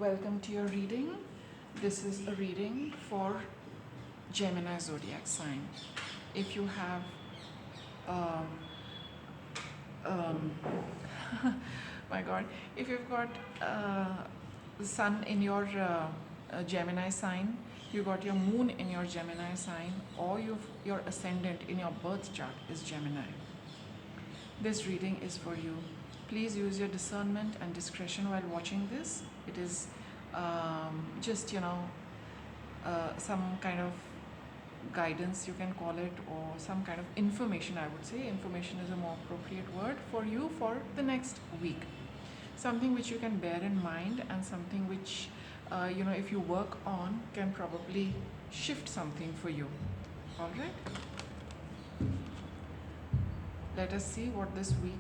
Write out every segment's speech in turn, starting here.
welcome to your reading. This is a reading for Gemini zodiac sign. If you have um, um, my god, if you've got the sun in your Gemini sign, you got your moon in your Gemini sign, or your ascendant in your birth chart is Gemini, this reading is for you. Please use your discernment and discretion while watching this. It is just some kind of guidance, you can call it, or some kind of information. I would say information is a more appropriate word for you for the next week, something which you can bear in mind, and something which if you work on, can probably shift something for you. All right, let us see what this week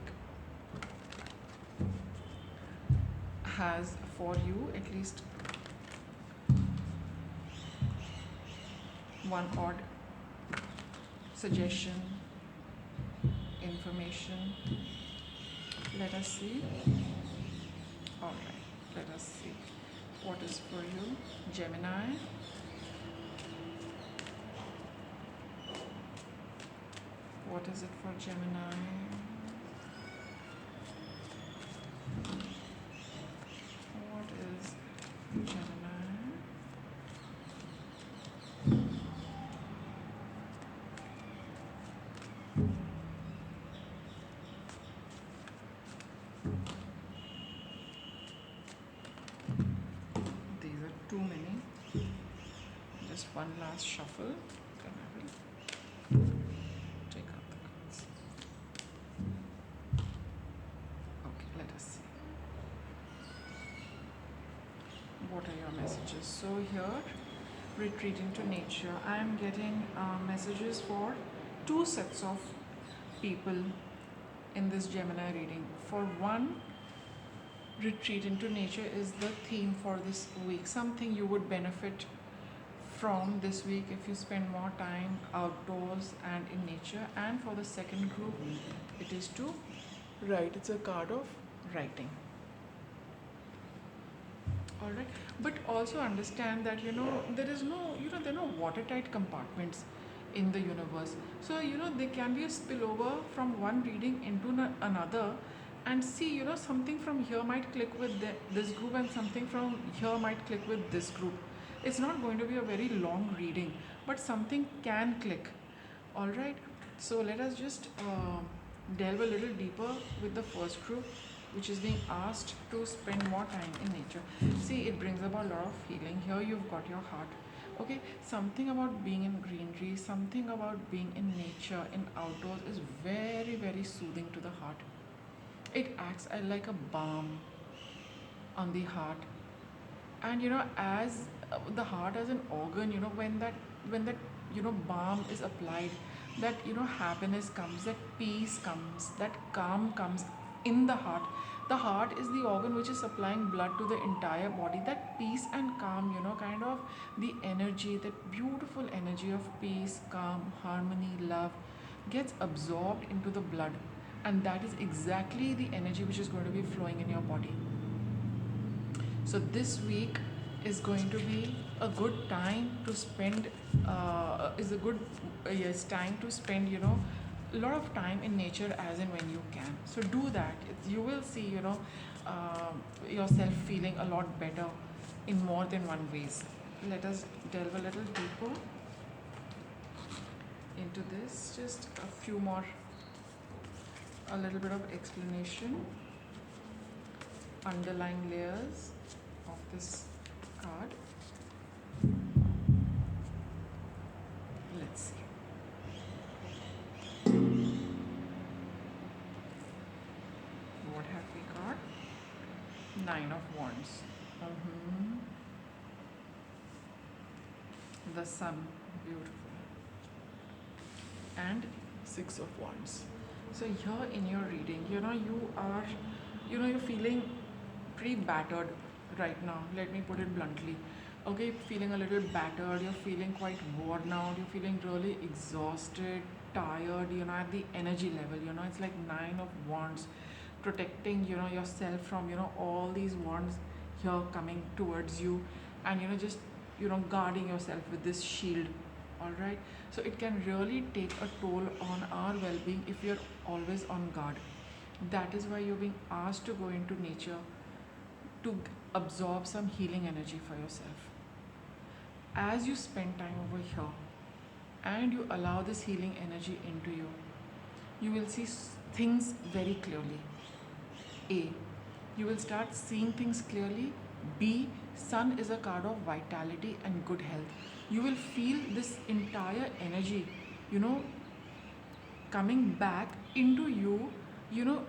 has for you. At least one odd suggestion, information. Let us see. All right, let us see what is for you, Gemini. What is it for Gemini? What is Gemini? These are too many. Just one last shuffle. Then I will take out the cards. Okay, let us see. What are your messages? So here, retreat into nature. I am getting messages for two sets of people in this Gemini reading. For one, retreat into nature is the theme for this week. Something you would benefit from this week if you spend more time outdoors and in nature. And for the second group, it is to write. It's a card of writing. All right, but also understand that there is no there are no watertight compartments in the universe. So there can be a spillover from one reading into another, and see something from here might click with this group, and something from here might click with this group. It's not going to be a very long reading, but something can click. All right, so let us just delve a little deeper with the first group, which is being asked to spend more time in nature. See, it brings about a lot of feeling. Here you've got your heart. Okay, something about being in greenery, something about being in nature, in outdoors is very, very soothing to the heart. It acts like a balm on the heart. And as the heart as an organ, when that balm is applied, that happiness comes, that peace comes, that calm comes in the heart. The heart is the organ which is supplying blood to the entire body. That peace and calm, kind of the energy, that beautiful energy of peace, calm, harmony, love, gets absorbed into the blood, and that is exactly the energy which is going to be flowing in your body. So this week is going to be a good time to spend is a good time to spend a lot of time in nature, as and when you can. So do that. You will see yourself feeling a lot better in more than one ways. Let us delve a little deeper into this. Just a few more, a little bit of explanation, underlying layers of this card. Let's see. What have we got? Nine of Wands. The Sun, beautiful. And Six of Wands. So here in your reading, you are, you're feeling pretty battered right now. Let me put it bluntly. Okay, feeling a little battered. You're feeling quite worn out. You're feeling really exhausted, tired. At the energy level. It's like Nine of Wands, protecting yourself from all these wands here coming towards you, and just guarding yourself with this shield. All right, so it can really take a toll on our well-being if you're always on guard. That is why you're being asked to go into nature to absorb some healing energy for yourself. As you spend time over here and you allow this healing energy into you, you will see things very clearly. A, you will start seeing things clearly. B, sun is a card of vitality and good health. You will feel this entire energy, you know, coming back into you,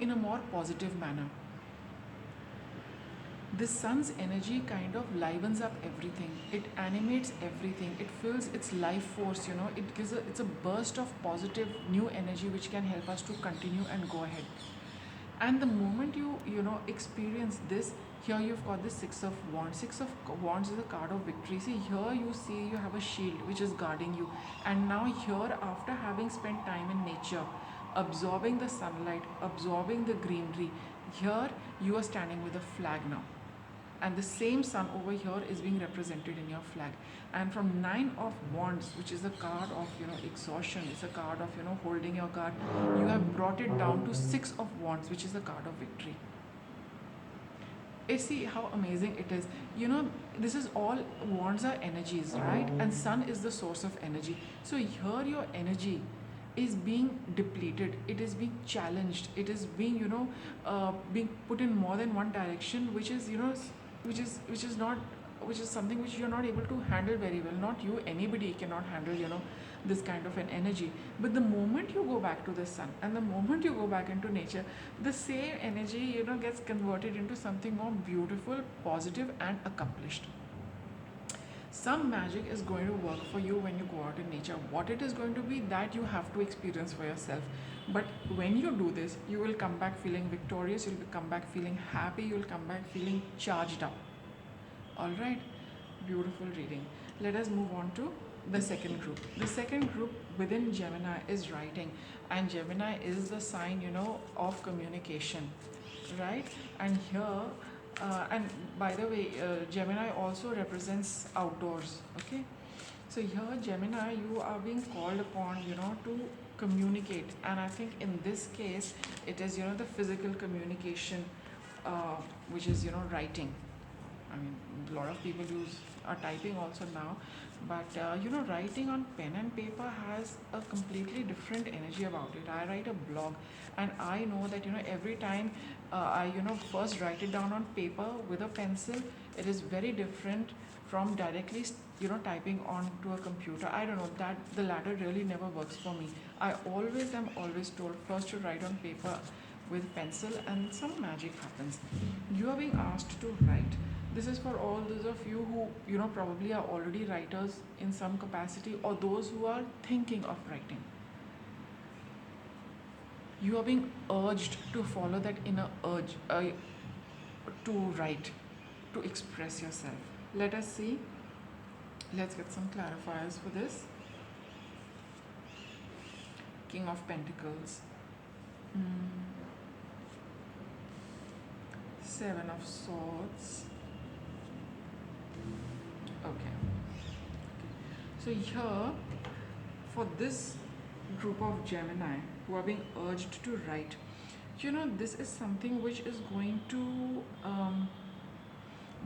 in a more positive manner. The sun's energy kind of livens up everything. It animates everything. It fills its life force. It gives it's a burst of positive new energy which can help us to continue and go ahead. And the moment you experience this, here you've got the Six of Wands. Six of Wands is a card of victory. See, here you see you have a shield which is guarding you. And now here, after having spent time in nature, absorbing the sunlight, absorbing the greenery, here you are standing with a flag now, and the same sun over here is being represented in your flag. And from Nine of Wands, which is a card of exhaustion, it's a card of holding your guard, you have brought it down to Six of Wands, which is a card of victory. See how amazing it is. This is all, wands are energies, right? And sun is the source of energy. So here your energy is being depleted, it is being challenged, it is being being put in more than one direction, which is something which you're not able to handle very well. Not you, anybody cannot handle this kind of an energy. But the moment you go back to the sun and the moment you go back into nature, the same energy gets converted into something more beautiful, positive and accomplished. Some magic is going to work for you when you go out in nature. What it is going to be, that you have to experience for yourself. But when you do this, you will come back feeling victorious, you'll come back feeling happy, you'll come back feeling charged up. Alright, beautiful reading. Let us move on to the second group. The second group within Gemini is writing, and Gemini is the sign of communication, right? And here and by the way, Gemini also represents outdoors. Okay, so here Gemini, you are being called upon to communicate, and I think in this case it is the physical communication, which is writing. I mean, a lot of people are typing also now, but writing on pen and paper has a completely different energy about it. I write a blog, and I know that every time I first write it down on paper with a pencil, it is very different from directly typing onto a computer. I don't know, that the latter really never works for me. I am always told first to write on paper with pencil, and some magic happens. You are being asked to write. This is for all those of you who probably are already writers in some capacity, or those who are thinking of writing. You are being urged to follow that inner urge to write, to express yourself. Let us see. Let's get some clarifiers for this. King of Pentacles. Seven of Swords. Okay. So here, for this group of Gemini who are being urged to write, this is something which is going to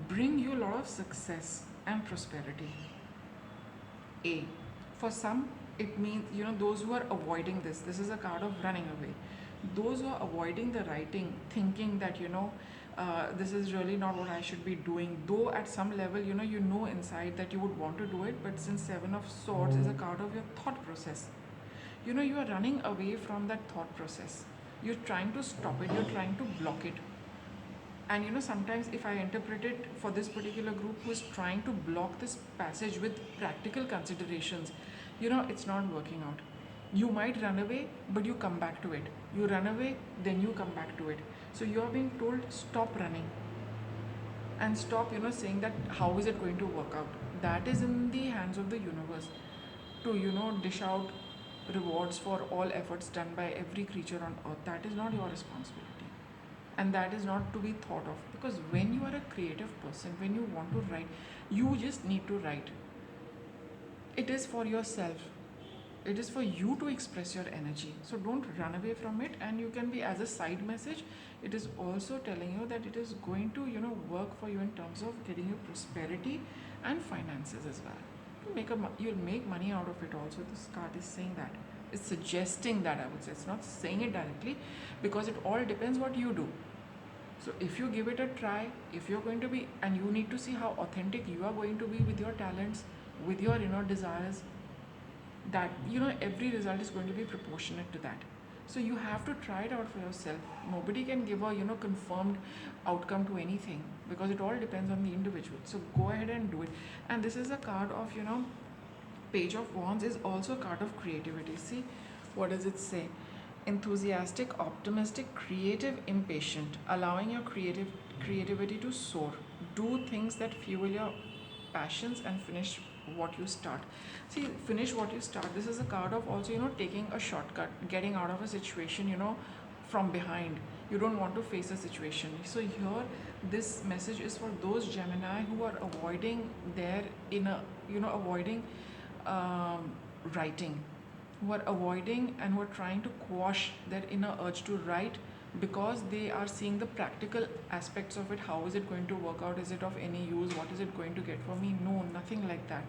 bring you a lot of success and prosperity. For some, it means those who are avoiding this is a card of running away. Those who are avoiding the writing, thinking that this is really not what I should be doing, though at some level you know inside that you would want to do it, but since Seven of Swords is a card of your thought process, you are running away from that thought process. You're trying to stop it, you're trying to block it. And sometimes if I interpret it for this particular group who is trying to block this passage with practical considerations, it's not working out. You might run away, but you come back to it. You run away, then you come back to it. So you are being told, stop running and stop saying that how is it going to work out. That is in the hands of the universe to dish out rewards for all efforts done by every creature on earth. That is not your responsibility. and that is not to be thought of, because when you are a creative person, when you want to write, you just need to write. It is for yourself, it is for you to express your energy, so don't run away from it. And you can be, as a side message, it is also telling you that it is going to, work for you in terms of getting you prosperity and finances as well. You'll make money out of it also. This card is saying that, it's suggesting that, I would say. It's not saying it directly, because it all depends what you do. So if you give it a try, if you're going to be, and you need to see how authentic you are going to be with your talents, with your inner desires, that, every result is going to be proportionate to that. So you have to try it out for yourself. Nobody can give a, confirmed outcome to anything, because it all depends on the individual. So go ahead and do it. And this is a card of, Page of Wands is also a card of creativity. See, what does it say? Enthusiastic, optimistic, creative, impatient, allowing your creativity to soar. Do things that fuel your passions and finish what you start. See, finish what you start. This is a card of also, taking a shortcut, getting out of a situation, from behind. You don't want to face a situation. So here, this message is for those Gemini who are avoiding their inner, avoiding writing, who are avoiding and who are trying to quash their inner urge to write, because they are seeing the practical aspects of it. How is it going to work out? Is it of any use? What is it going to get for me? No, nothing like that.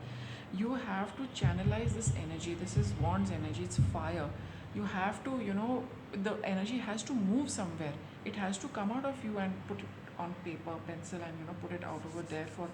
You have to channelize this energy. This is Wands energy, it's fire. You have to, the energy has to move somewhere. It has to come out of you and put it on paper, pencil, and, put it out over there for,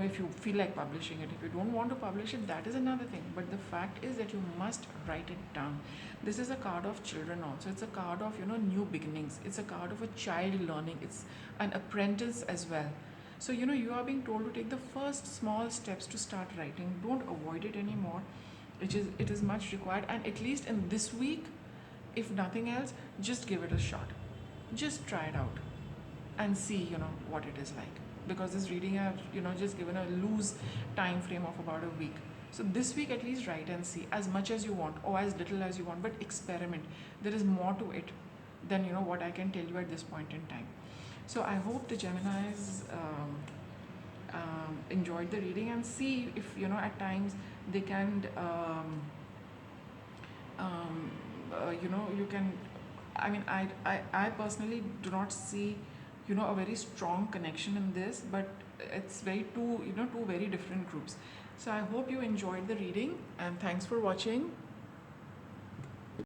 if you feel like publishing it. If you don't want to publish it, that is another thing. But the fact is that you must write it down. This is a card of children also. It's a card of, new beginnings. It's a card of a child learning. It's an apprentice as well. So, you are being told to take the first small steps to start writing. Don't avoid it anymore. It is much required. And at least in this week, if nothing else, just give it a shot. Just try it out and see, what it is like. Because this reading I have, just given a loose time frame of about a week. So this week at least write and see as much as you want or as little as you want, but experiment. There is more to it than, what I can tell you at this point in time. So I hope the Geminis enjoyed the reading, and see if, at times they can, you can, I personally do not see, a very strong connection in this, but it's very two very different groups. So I hope you enjoyed the reading, and thanks for watching.